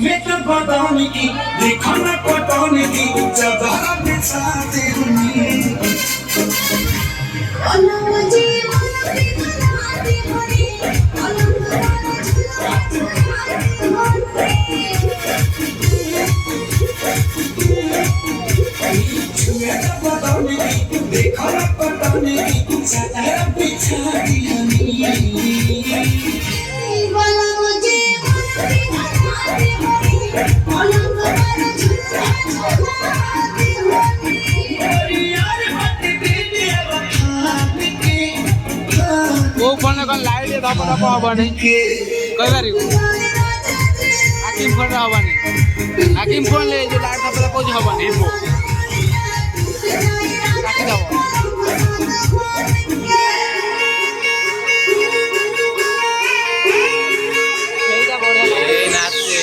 बेटा बताने की दिखाना पटाने की चादर बिछाते हुए दिखाना पटाने की चादर बिछा वो फोन कौन लाइट है दबा दबा हबानी कई बार हाकिम फोन हबानी हाकिम फोन ले जो लाइट दबा दबा कुछ हबानी वो काटी दबा এইটা বড় এই নাচছে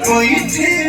कोई थे